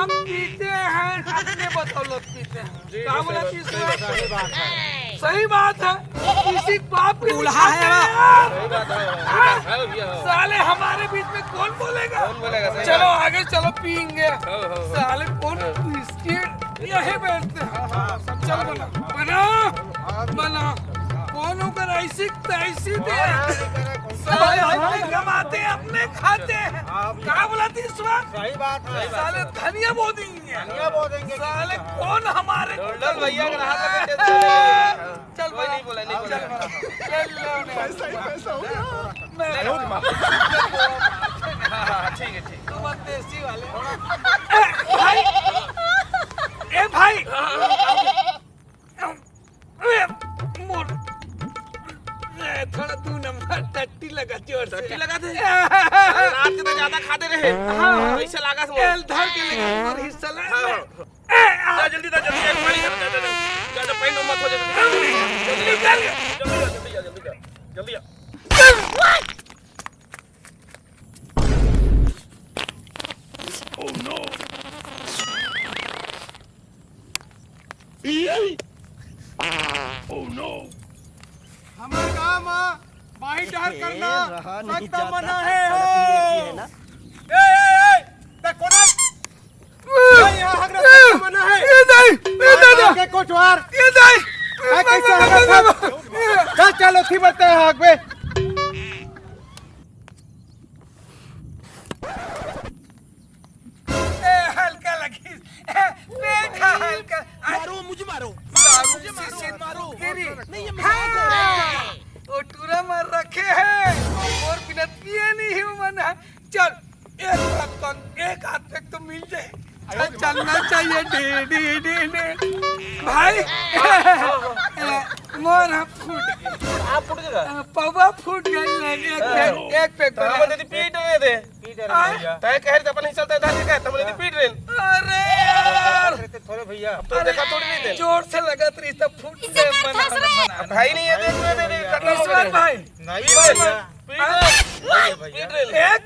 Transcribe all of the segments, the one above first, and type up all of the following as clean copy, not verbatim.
हम पीते हैं, अपने बताओ लोग पीते हैं। क्या बोला कि सही बात है, किसी बाप के दूल्हा है साले हमारे बीच में कौन बोलेगा? चलो आगे चलो पियेंगे। साले कौन बिस्किट यही बैठते हैं। चल बना बना बना कौन होकर ऐसी तैसी दे। साले अपने कमाते हैं अपने खाते हैं। क्या बोला थी इस बार? सही बात है। साले धनिया बो देंगे। साले कौन हमारे भैया चल भाई नहीं बोला नहीं बोला ठीक है ठीक तुम देसी वाले भाई ए भाई मोर थोड़ा 2 नंबर टट्टी लगा जोर से टट्टी लगा दे रात के तो ज्यादा खाते रहे ऐसा लगा एल धर के लगा और हिस्सा ले जल्दी पानी ज्यादा पानी मत हो जल्दी हमारे गाँव में बाही डहर करना सख्त मना है हो। यहाँ हगरा सख्त मना है। आगे कोचवार कैसे हगरा सब चलो थी बढ़ते हैं आग में। हल्का लगी देखा हल्का मारो मुझे मारो तेरी नहीं वो टूरा मार रखे हैं और बिना पिए नहीं हूँ मना। चल एक हाथ पे तो मिल जाए चलना चाहिए डे डे डे डे भाई मोर फूट गया पवा फूट गया एक पैक पीट रहे थे तय कह रहे अपन हिस्सा तय था तुम ने पीट रहे अरे यार थोड़े भैया अब तो देखा थोड़ी नहीं थे जोर से लगा तो रिश्ता फूट गया भाई नहीं है देख रहे थे ईश्वर भाई नहीं भैया एक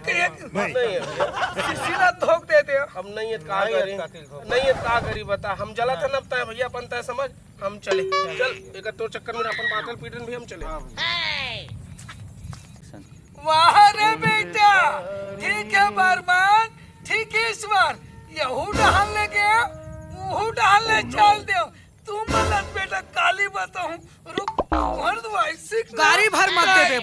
सीधा ठोक देते हो। हम नहीं है कहा करी नहीं है कहा करी बता हम जला था नपता है भैया अपन तय समझ हम चले चल एक तो चक्कर में अपन बाटल पीटन भी हम चले। वाह रे बेटा ठीक है बरमान ठीक है ईश्वर यहू डालने के वहू डालने चल दो तुम मत बेटा काली बताऊं रुक गाड़ी भर मत दे